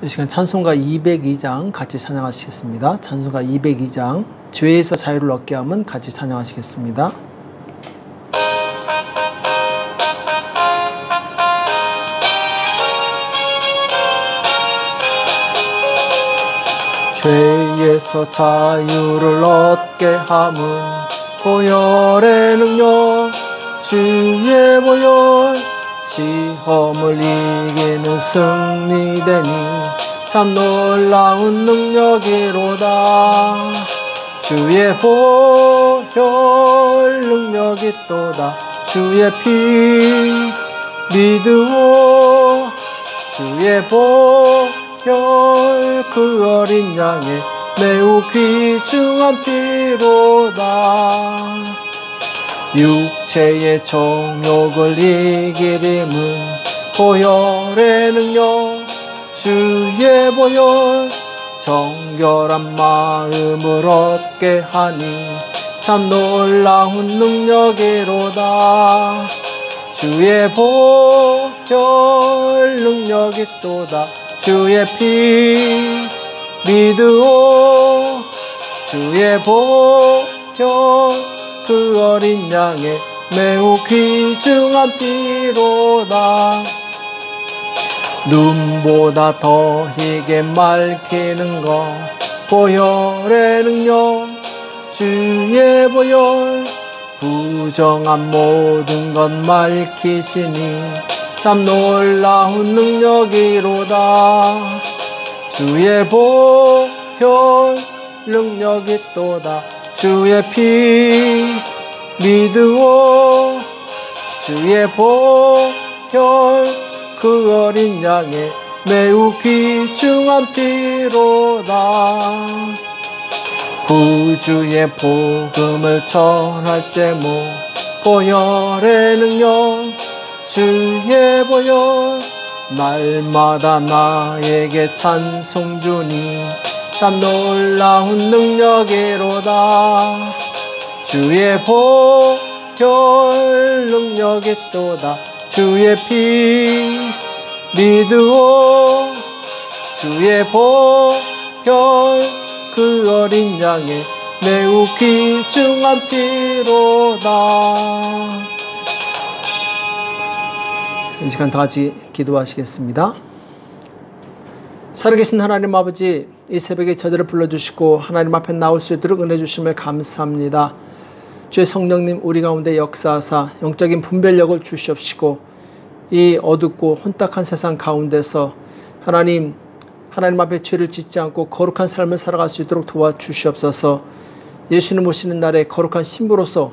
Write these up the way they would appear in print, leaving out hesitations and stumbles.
이 시간 찬송가 202장 같이 찬양하시겠습니다. 찬송가 202장 죄에서 자유를 얻게 함은 같이 찬양하시겠습니다. 죄에서 자유를 얻게 함은 보혈의 능력 주의 보혈 시험을 이기는 승리되니 참 놀라운 능력이로다. 주의 보혈 능력이 또다. 주의 피 믿으오. 주의 보혈 그 어린 양의 매우 귀중한 피로다. 육체의 정욕을 이기림은 보혈의 능력 주의 보혈 정결한 마음을 얻게 하니 참 놀라운 능력이로다. 주의 보혈 능력이 또다. 주의 피 믿으오. 주의 보혈 그 어린 양의 매우 귀중한 피로다. 눈보다 더 희게 맑히는 것 보혈의 능력 주의 보혈 부정한 모든 것 맑히시니 참 놀라운 능력이로다. 주의 보혈 능력이 또다. 주의 피 믿으오. 주의 보혈 그 어린 양의 매우 귀중한 피로다. 구주의 복음을 전할 제목 보혈의 능력 주의 보혈 날마다 나에게 찬송 주니 참 놀라운 능력이로다. 주의 보혈 능력이 또다. 주의 피 믿으오. 주의 보혈 그 어린 양의 매우 귀중한 피로다. 이 시간 다 같이 기도하시겠습니다. 살아계신 하나님 아버지, 이 새벽에 저들을 불러주시고 하나님 앞에 나올 수 있도록 은혜 주심을 감사합니다. 주의 성령님 우리 가운데 역사하사 영적인 분별력을 주시옵시고 이 어둡고 혼탁한 세상 가운데서 하나님 앞에 죄를 짓지 않고 거룩한 삶을 살아갈 수 있도록 도와주시옵소서. 예수님 오시는 날에 거룩한 신부로서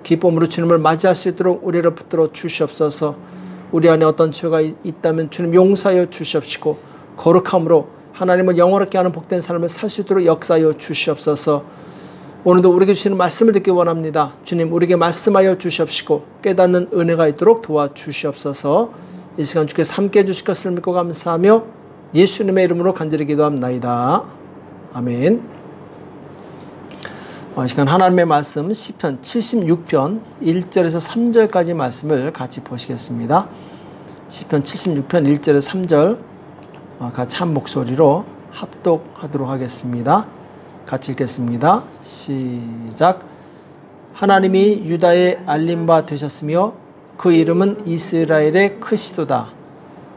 기쁨으로 주님을 맞이할 수 있도록 우리를 붙들어 주시옵소서. 우리 안에 어떤 죄가 있다면 주님 용서하여 주시옵시고 거룩함으로 하나님을 영원하게 하는 복된 삶을 살 수 있도록 역사하여 주시옵소서. 오늘도 우리에게 주시는 말씀을 듣기 원합니다. 주님 우리에게 말씀하여 주시옵시고 깨닫는 은혜가 있도록 도와주시옵소서. 이 시간 주께서 함께 해주실 것을 믿고 감사하며 예수님의 이름으로 간절히 기도합나이다. 아멘. 이 시간 하나님의 말씀 시편 76편 1절에서 3절까지 말씀을 같이 보시겠습니다. 시편 76편 1절에서 3절 같이 한 목소리로 합독하도록 하겠습니다. 같이 읽겠습니다. 시작. 하나님이 유다에 알림바 되셨으며 그 이름은 이스라엘의 크시도다.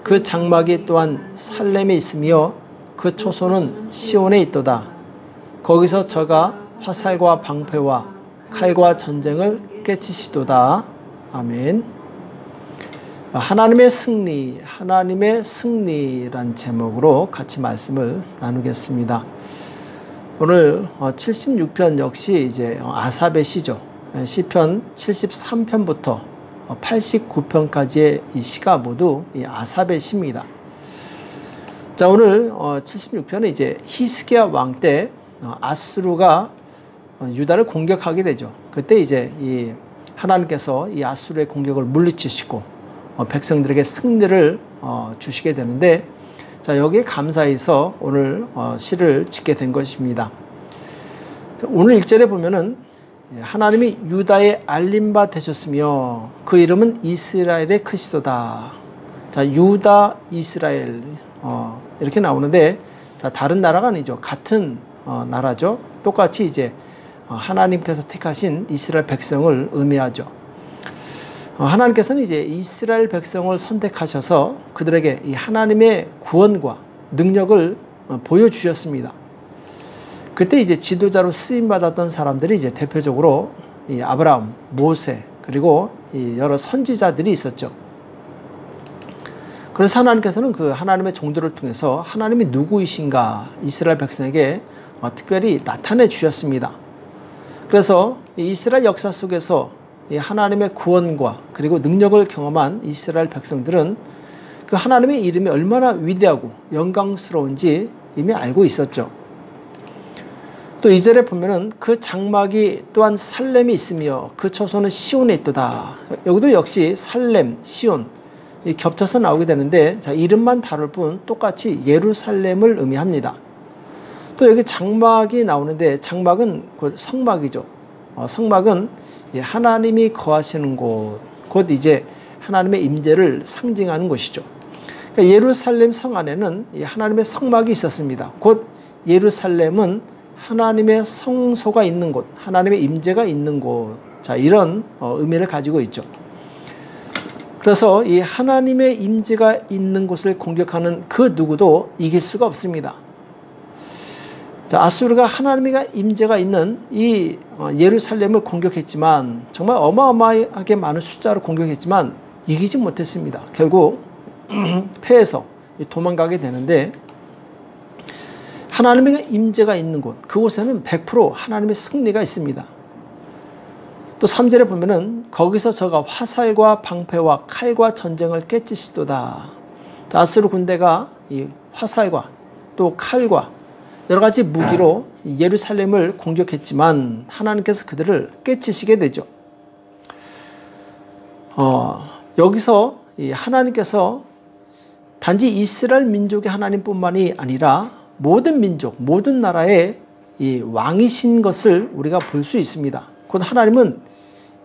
그 장막이 또한 살렘에 있으며 그 초소는 시온에 있도다. 거기서 저가 화살과 방패와 칼과 전쟁을 깨치시도다. 아멘. 하나님의 승리, 하나님의 승리란 제목으로 같이 말씀을 나누겠습니다. 오늘 76편 역시 이제 아삽의 시죠. 시편 73편부터 89편까지의 이 시가 모두 이 아삽의 시입니다. 자, 오늘 76편은 이제 히스기야 왕 때 아수르가 유다를 공격하게 되죠. 그때 이제 이 하나님께서 이 아수르의 공격을 물리치시고 백성들에게 승리를 주시게 되는데, 자, 여기에 감사해서 오늘 시를 짓게 된 것입니다. 오늘 1절에 보면은 하나님이 유다에 알림바 되셨으며 그 이름은 이스라엘의 크시도다. 자, 유다, 이스라엘 이렇게 나오는데, 자, 다른 나라가 아니죠. 같은 나라죠. 똑같이 이제 하나님께서 택하신 이스라엘 백성을 의미하죠. 하나님께서는 이제 이스라엘 백성을 선택하셔서 그들에게 이 하나님의 구원과 능력을 보여주셨습니다. 그때 이제 지도자로 쓰임받았던 사람들이 이제 대표적으로 이 아브라함, 모세, 그리고 이 여러 선지자들이 있었죠. 그래서 하나님께서는 그 하나님의 종들을 통해서 하나님이 누구이신가 이스라엘 백성에게 특별히 나타내 주셨습니다. 그래서 이스라엘 역사 속에서 이 하나님의 구원과 그리고 능력을 경험한 이스라엘 백성들은 그 하나님의 이름이 얼마나 위대하고 영광스러운지 이미 알고 있었죠. 또 2절에 보면은 그 장막이 또한 살렘이 있으며 그 초소는 시온에 있도다. 여기도 역시 살렘, 시온 겹쳐서 나오게 되는데, 자, 이름만 다를 뿐 똑같이 예루살렘을 의미합니다. 또 여기 장막이 나오는데, 장막은 곧 성막이죠. 성막은 하나님이 거하시는 곳, 곧 이제 하나님의 임재를 상징하는 곳이죠. 그러니까 예루살렘 성 안에는 하나님의 성막이 있었습니다. 곧 예루살렘은 하나님의 성소가 있는 곳, 하나님의 임재가 있는 곳, 자, 이런 의미를 가지고 있죠. 그래서 이 하나님의 임재가 있는 곳을 공격하는 그 누구도 이길 수가 없습니다. 자, 아수르가 하나님의 임재가 있는 이 예루살렘을 공격했지만, 정말 어마어마하게 많은 숫자로 공격했지만 이기지 못했습니다. 결국 패해서 도망가게 되는데, 하나님의 임재가 있는 곳, 그곳에는 100% 하나님의 승리가 있습니다. 또 3절에 보면은 거기서 저가 화살과 방패와 칼과 전쟁을 깨치시도다. 아수르 군대가 이 화살과 또 칼과 여러 가지 무기로 예루살렘을 공격했지만 하나님께서 그들을 깨치시게 되죠. 여기서 이 하나님께서 단지 이스라엘 민족의 하나님뿐만이 아니라 모든 민족, 모든 나라의 이 왕이신 것을 우리가 볼 수 있습니다. 곧 하나님은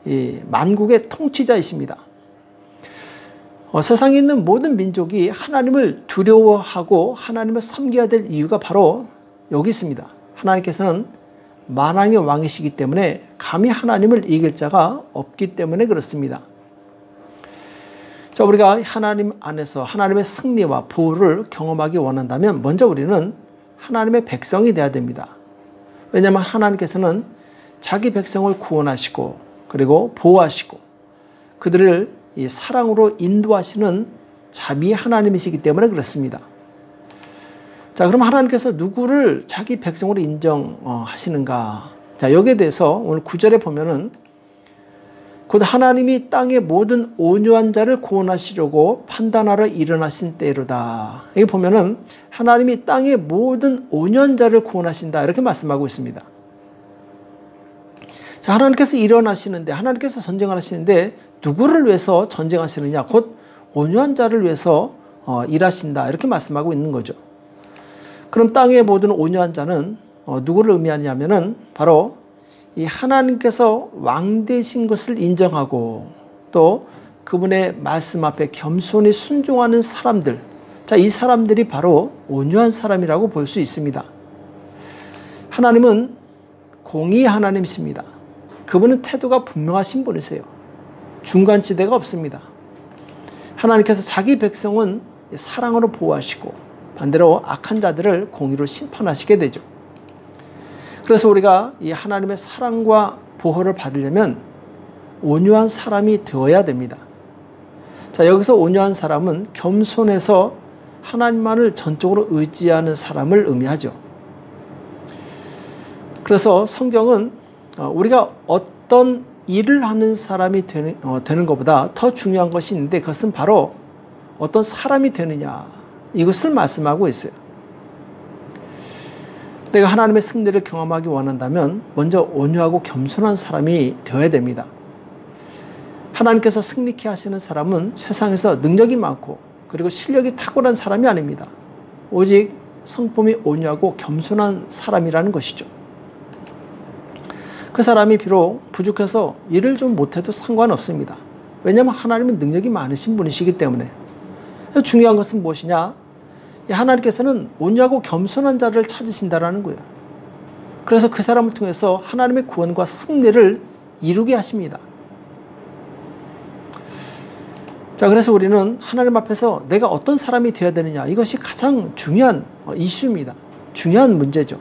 이 만국의 통치자이십니다. 세상에 있는 모든 민족이 하나님을 두려워하고 하나님을 섬겨야 될 이유가 바로 여기 있습니다. 하나님께서는 만왕의 왕이시기 때문에 감히 하나님을 이길 자가 없기 때문에 그렇습니다. 자, 우리가 하나님 안에서 하나님의 승리와 보호를 경험하기 원한다면 먼저 우리는 하나님의 백성이 되어야 됩니다. 왜냐하면 하나님께서는 자기 백성을 구원하시고 그리고 보호하시고 그들을 이 사랑으로 인도하시는 자비 하나님이시기 때문에 그렇습니다. 자, 그럼 하나님께서 누구를 자기 백성으로 인정하시는가? 자, 여기에 대해서 오늘 9절에 보면은 곧 하나님이 땅의 모든 온유한 자를 구원하시려고 판단하러 일어나신 때로다. 여기 보면은 하나님이 땅의 모든 온유한 자를 구원하신다 이렇게 말씀하고 있습니다. 자, 하나님께서 일어나시는데, 하나님께서 전쟁을 하시는데 누구를 위해서 전쟁하시느냐? 곧 온유한 자를 위해서 일하신다 이렇게 말씀하고 있는 거죠. 그럼 땅의 모든 온유한 자는 누구를 의미하냐면은 바로 이 하나님께서 왕 되신 것을 인정하고 또 그분의 말씀 앞에 겸손히 순종하는 사람들, 자, 이 사람들이 바로 온유한 사람이라고 볼 수 있습니다. 하나님은 공의의 하나님이십니다. 그분은 태도가 분명하신 분이세요. 중간지대가 없습니다. 하나님께서 자기 백성은 사랑으로 보호하시고 반대로 악한 자들을 공의로 심판하시게 되죠. 그래서 우리가 이 하나님의 사랑과 보호를 받으려면 온유한 사람이 되어야 됩니다. 자, 여기서 온유한 사람은 겸손해서 하나님만을 전적으로 의지하는 사람을 의미하죠. 그래서 성경은 우리가 어떤 일을 하는 사람이 되는 것보다 더 중요한 것이 있는데, 그것은 바로 어떤 사람이 되느냐, 이것을 말씀하고 있어요. 내가 하나님의 승리를 경험하기 원한다면 먼저 온유하고 겸손한 사람이 되어야 됩니다. 하나님께서 승리케 하시는 사람은 세상에서 능력이 많고 그리고 실력이 탁월한 사람이 아닙니다. 오직 성품이 온유하고 겸손한 사람이라는 것이죠. 그 사람이 비록 부족해서 일을 좀 못해도 상관없습니다. 왜냐하면 하나님은 능력이 많으신 분이시기 때문에. 중요한 것은 무엇이냐? 하나님께서는 온유하고 겸손한 자를 찾으신다라는 거예요. 그래서 그 사람을 통해서 하나님의 구원과 승리를 이루게 하십니다. 자, 그래서 우리는 하나님 앞에서 내가 어떤 사람이 되어야 되느냐, 이것이 가장 중요한 이슈입니다. 중요한 문제죠.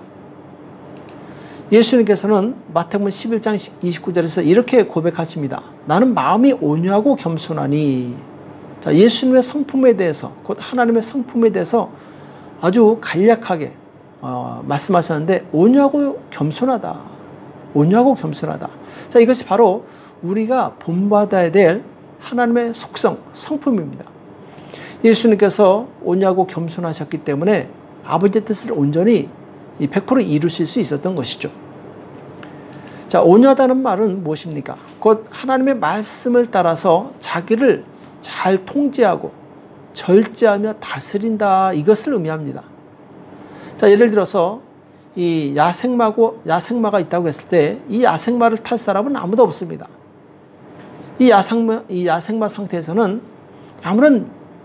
예수님께서는 마태복음 11장 29절에서 이렇게 고백하십니다. 나는 마음이 온유하고 겸손하니. 자, 예수님의 성품에 대해서, 곧 하나님의 성품에 대해서 아주 간략하게 말씀하셨는데, 온유하고 겸손하다. 온유하고 겸손하다. 자, 이것이 바로 우리가 본받아야 될 하나님의 속성, 성품입니다. 예수님께서 온유하고 겸손하셨기 때문에 아버지의 뜻을 온전히 100% 이루실 수 있었던 것이죠. 자, 온유하다는 말은 무엇입니까? 곧 하나님의 말씀을 따라서 자기를 잘 통제하고 절제하며 다스린다, 이것을 의미합니다. 자, 예를 들어서 이 야생마가 있다고 했을 때 이 야생마를 탈 사람은 아무도 없습니다. 이 야생마 상태에서는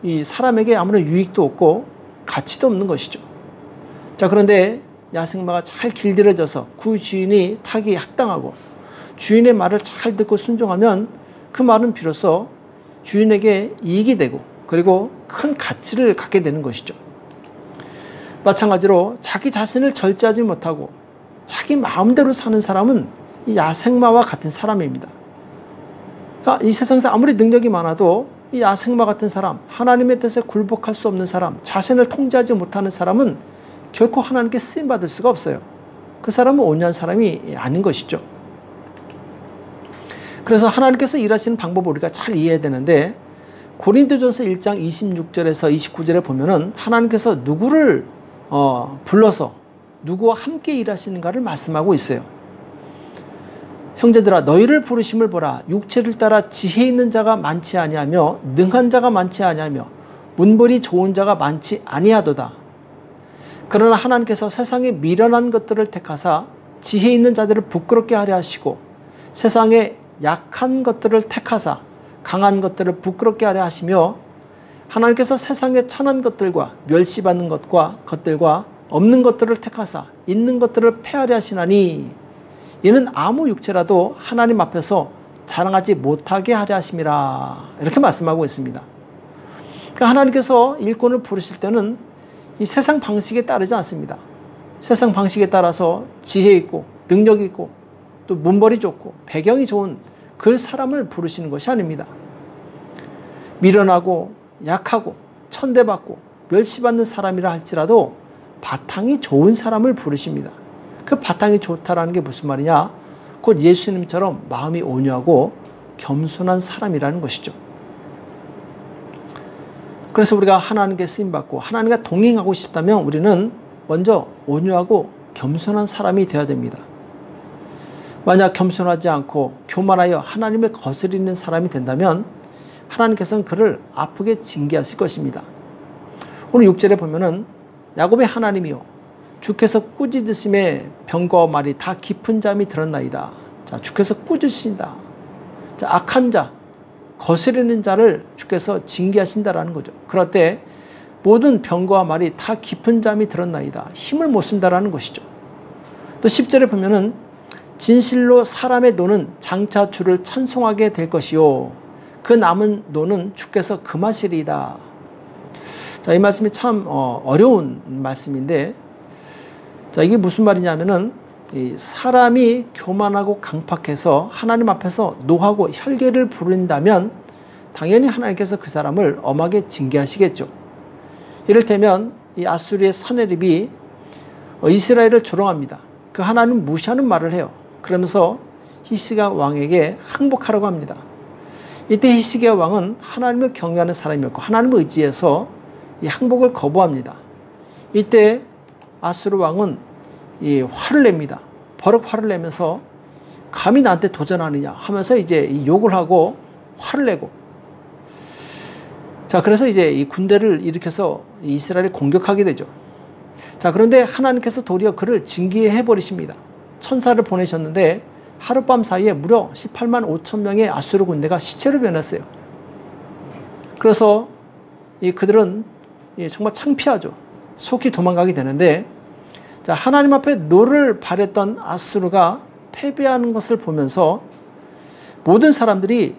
이 사람에게 아무런 유익도 없고 가치도 없는 것이죠. 자, 그런데 야생마가 잘 길들여져서 그 주인이 타기 합당하고 주인의 말을 잘 듣고 순종하면 그 말은 비로소 주인에게 이익이 되고 그리고 큰 가치를 갖게 되는 것이죠. 마찬가지로 자기 자신을 절제하지 못하고 자기 마음대로 사는 사람은 이 야생마와 같은 사람입니다. 그러니까 이 세상에서 아무리 능력이 많아도 이 야생마 같은 사람, 하나님의 뜻에 굴복할 수 없는 사람, 자신을 통제하지 못하는 사람은 결코 하나님께 쓰임받을 수가 없어요. 그 사람은 온유한 사람이 아닌 것이죠. 그래서 하나님께서 일하시는 방법을 우리가 잘 이해해야 되는데, 고린도전서 1장 26절에서 29절에 보면은 하나님께서 누구를 불러서 누구와 함께 일하시는가를 말씀하고 있어요. 형제들아, 너희를 부르심을 보라. 육체를 따라 지혜 있는 자가 많지 아니하며 능한 자가 많지 아니하며 문벌이 좋은 자가 많지 아니하도다. 그러나 하나님께서 세상에 미련한 것들을 택하사 지혜 있는 자들을 부끄럽게 하려 하시고 세상에 약한 것들을 택하사 강한 것들을 부끄럽게 하려 하시며 하나님께서 세상에 천한 것들과 멸시받는 것들과 없는 것들을 택하사 있는 것들을 폐하려 하시나니 이는 아무 육체라도 하나님 앞에서 자랑하지 못하게 하려 하심이라. 이렇게 말씀하고 있습니다. 그러니까 하나님께서 일꾼을 부르실 때는 이 세상 방식에 따르지 않습니다. 세상 방식에 따라서 지혜 있고 능력 있고 또 문벌이 좋고 배경이 좋은 그 사람을 부르시는 것이 아닙니다. 미련하고 약하고 천대받고 멸시받는 사람이라 할지라도 바탕이 좋은 사람을 부르십니다. 그 바탕이 좋다라는 게 무슨 말이냐? 곧 예수님처럼 마음이 온유하고 겸손한 사람이라는 것이죠. 그래서 우리가 하나님께 쓰임받고 하나님과 동행하고 싶다면 우리는 먼저 온유하고 겸손한 사람이 되어야 됩니다. 만약 겸손하지 않고 교만하여 하나님을 거스리는 사람이 된다면 하나님께서는 그를 아프게 징계하실 것입니다. 오늘 6절에 보면은 야곱의 하나님이요 주께서 꾸짖으심에 병거와 말이 다 깊은 잠이 들었나이다. 자, 주께서 꾸짖으신다. 자, 악한 자, 거스르는 자를 주께서 징계하신다라는 거죠. 그럴 때 모든 병거와 말이 다 깊은 잠이 들었나이다. 힘을 못 쓴다라는 것이죠. 또 10절에 보면은 진실로 사람의 노는 장차 주를 찬송하게 될 것이요 그 남은 노는 주께서 금하시리이다. 자, 이 말씀이 참 어려운 말씀인데, 자, 이게 무슨 말이냐면은 이 사람이 교만하고 강팍해서 하나님 앞에서 노하고 혈궤를 부른다면 당연히 하나님께서 그 사람을 엄하게 징계하시겠죠. 이를테면 이 아수리의 사네립이 이스라엘을 조롱합니다. 그 하나님 무시하는 말을 해요. 그러면서 히스기야 왕에게 항복하라고 합니다. 이때 히스기야 왕은 하나님을 경외하는 사람이었고 하나님을 의지해서 이 항복을 거부합니다. 이때 아수르 왕은 이 화를 냅니다. 버럭 화를 내면서 감히 나한테 도전하느냐 하면서 이제 욕을 하고 화를 내고, 자, 그래서 이제 이 군대를 일으켜서 이스라엘을 공격하게 되죠. 자, 그런데 하나님께서 도리어 그를 징계해 버리십니다. 천사를 보내셨는데 하룻밤 사이에 무려 18만 5천 명의 아수르 군대가 시체로 변했어요. 그래서 그들은 정말 창피하죠. 속히 도망가게 되는데, 자, 하나님 앞에 노를 바랬던 아수르가 패배하는 것을 보면서 모든 사람들이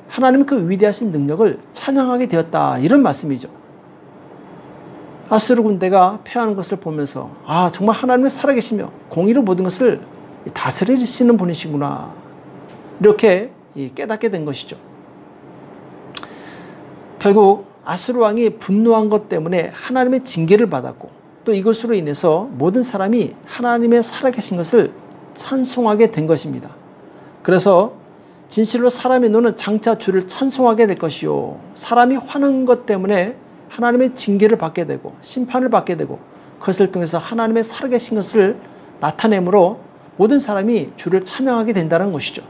하나님의 그 위대하신 능력을 찬양하게 되었다, 이런 말씀이죠. 아수르 군대가 패하는 것을 보면서 아, 정말 하나님은 살아계시며 공의로 모든 것을 다스리시는 분이시구나, 이렇게 깨닫게 된 것이죠. 결국 아수르 왕이 분노한 것 때문에 하나님의 징계를 받았고, 또 이것으로 인해서 모든 사람이 하나님의 살아계신 것을 찬송하게 된 것입니다. 그래서 진실로 사람의 눈은 장차 주를 찬송하게 될 것이요, 사람이 화난 것 때문에 하나님의 징계를 받게 되고 심판을 받게 되고, 그것을 통해서 하나님의 살아계신 것을 나타내므로 모든 사람이 주를 찬양하게 된다는 것이죠.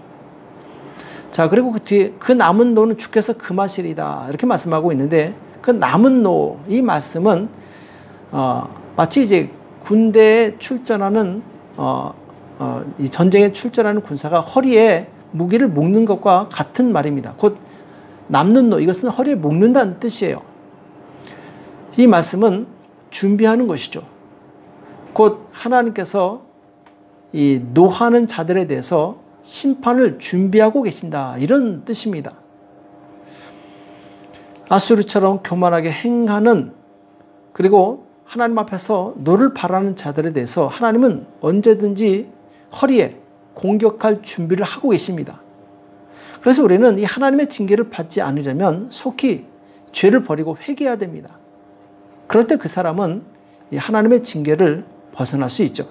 자, 그리고 그 뒤에 그 남은 노는 주께서 금하시리다, 이렇게 말씀하고 있는데, 그 남은 노, 이 말씀은 마치 이제 군대에 출전하는 이 전쟁에 출전하는 군사가 허리에 무기를 묶는 것과 같은 말입니다. 곧 남는 노, 이것은 허리에 묶는다는 뜻이에요. 이 말씀은 준비하는 것이죠. 곧 하나님께서 이 노하는 자들에 대해서 심판을 준비하고 계신다, 이런 뜻입니다. 아수르처럼 교만하게 행하는, 그리고 하나님 앞에서 노를 바라는 자들에 대해서 하나님은 언제든지 허리에 공격할 준비를 하고 계십니다. 그래서 우리는 이 하나님의 징계를 받지 않으려면 속히 죄를 버리고 회개해야 됩니다. 그럴 때 그 사람은 이 하나님의 징계를 벗어날 수 있죠.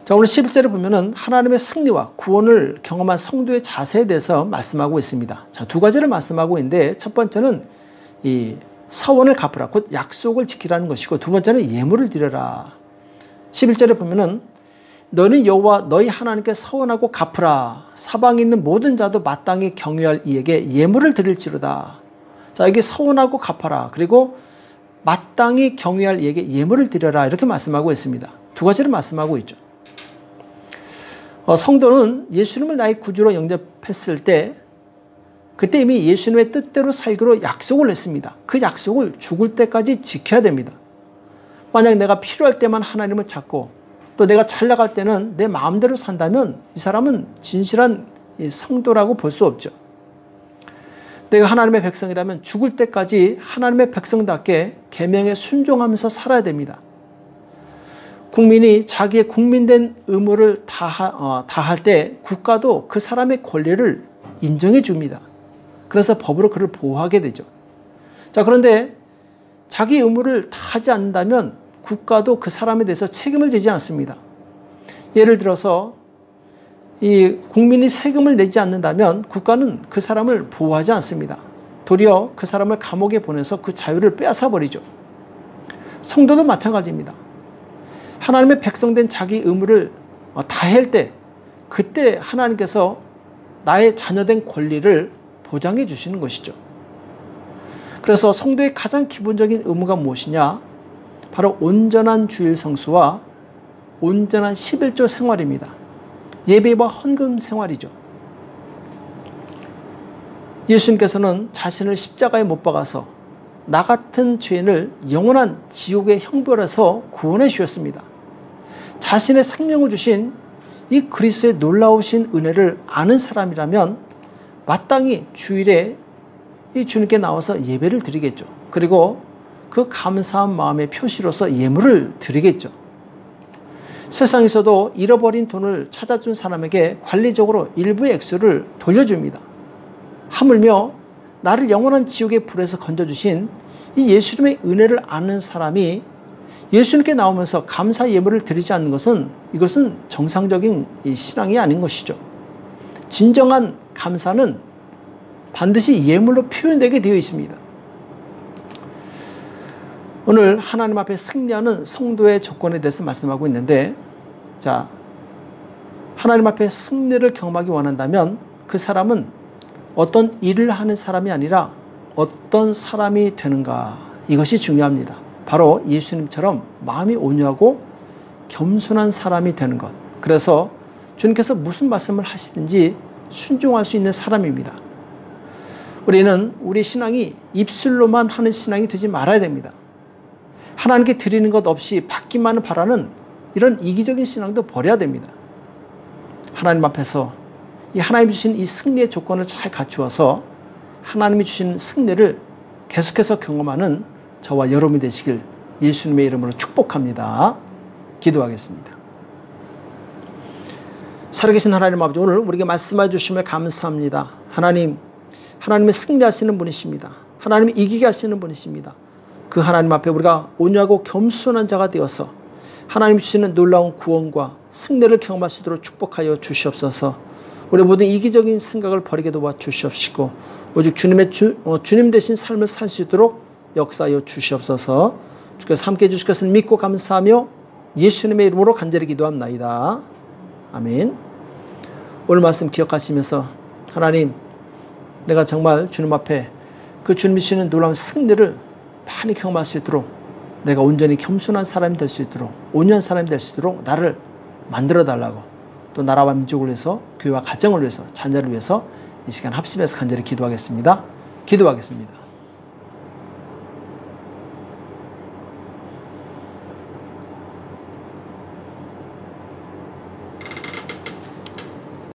자, 오늘 11절에 보면은 하나님의 승리와 구원을 경험한 성도의 자세에 대해서 말씀하고 있습니다. 자, 두 가지를 말씀하고 있는데, 첫 번째는 이 서원을 갚으라, 곧 약속을 지키라는 것이고, 두 번째는 예물을 드려라. 11절에 보면은 너는 여호와 너희 하나님께 서원하고 갚으라. 사방에 있는 모든 자도 마땅히 경유할 이에게 예물을 드릴지로다. 자, 여기 서원하고 갚아라, 그리고 마땅히 경유할 이에게 예물을 드려라, 이렇게 말씀하고 있습니다. 두 가지를 말씀하고 있죠. 성도는 예수님을 나의 구주로 영접했을 때, 그때 이미 예수님의 뜻대로 살기로 약속을 했습니다. 그 약속을 죽을 때까지 지켜야 됩니다. 만약 내가 필요할 때만 하나님을 찾고, 또 내가 잘 나갈 때는 내 마음대로 산다면 이 사람은 진실한 성도라고 볼 수 없죠. 내가 하나님의 백성이라면 죽을 때까지 하나님의 백성답게 계명에 순종하면서 살아야 됩니다. 국민이 자기의 국민된 의무를 다할 때 국가도 그 사람의 권리를 인정해 줍니다. 그래서 법으로 그를 보호하게 되죠. 자, 그런데 자기 의무를 다하지 않는다면 국가도 그 사람에 대해서 책임을 지지 않습니다. 예를 들어서 이 국민이 세금을 내지 않는다면 국가는 그 사람을 보호하지 않습니다. 도리어 그 사람을 감옥에 보내서 그 자유를 빼앗아 버리죠. 성도도 마찬가지입니다. 하나님의 백성된 자기 의무를 다할 때, 그때 하나님께서 나의 자녀된 권리를 보장해 주시는 것이죠. 그래서 성도의 가장 기본적인 의무가 무엇이냐? 바로 온전한 주일 성수와 온전한 11조 생활입니다. 예배와 헌금 생활이죠. 예수님께서는 자신을 십자가에 못 박아서 나 같은 죄인을 영원한 지옥의 형벌에서 구원해 주셨습니다. 자신의 생명을 주신 이 그리스도의 놀라우신 은혜를 아는 사람이라면 마땅히 주일에 이 주님께 나와서 예배를 드리겠죠. 그리고 그 감사한 마음의 표시로서 예물을 드리겠죠. 세상에서도 잃어버린 돈을 찾아준 사람에게 관리적으로 일부의 액수를 돌려줍니다. 하물며 나를 영원한 지옥의 불에서 건져주신 이 예수님의 은혜를 아는 사람이 예수님께 나오면서 감사 예물을 드리지 않는 것은, 이것은 정상적인 신앙이 아닌 것이죠. 진정한 감사는 반드시 예물로 표현되게 되어 있습니다. 오늘 하나님 앞에 승리하는 성도의 조건에 대해서 말씀하고 있는데, 자, 하나님 앞에 승리를 경험하기 원한다면 그 사람은 어떤 일을 하는 사람이 아니라 어떤 사람이 되는가, 이것이 중요합니다. 바로 예수님처럼 마음이 온유하고 겸손한 사람이 되는 것. 그래서 주님께서 무슨 말씀을 하시든지 순종할 수 있는 사람입니다. 우리는 우리 신앙이 입술로만 하는 신앙이 되지 말아야 됩니다. 하나님께 드리는 것 없이 받기만을 바라는 이런 이기적인 신앙도 버려야 됩니다. 하나님 앞에서 이 하나님 주신 이 승리의 조건을 잘 갖추어서 하나님이 주신 승리를 계속해서 경험하는 저와 여러분이 되시길 예수님의 이름으로 축복합니다. 기도하겠습니다. 살아계신 하나님 아버지, 오늘 우리에게 말씀해 주시며 감사합니다. 하나님이 승리하시는 분이십니다. 하나님이 이기게 하시는 분이십니다. 그 하나님 앞에 우리가 온유하고 겸손한 자가 되어서 하나님이 주시는 놀라운 구원과 승리를 경험할 수 있도록 축복하여 주시옵소서. 우리 모든 이기적인 생각을 버리게 도와 주시옵시고 오직 주님 되신 삶을 살 수 있도록 역사하여 주시옵소서. 주께서 함께해 주실 것을 믿고 감사하며 예수님의 이름으로 간절히 기도합나이다. 아멘. 오늘 말씀 기억하시면서 하나님, 내가 정말 주님 앞에 그 주님이 주시는 놀라운 승리를 많이 경험할 수 있도록 내가 온전히 겸손한 사람이 될 수 있도록 온유한 사람이 될 수 있도록 나를 만들어 달라고, 또 나라와 민족을 위해서, 교회와 가정을 위해서, 자녀를 위해서 이 시간 합심해서 간절히 기도하겠습니다. 기도하겠습니다.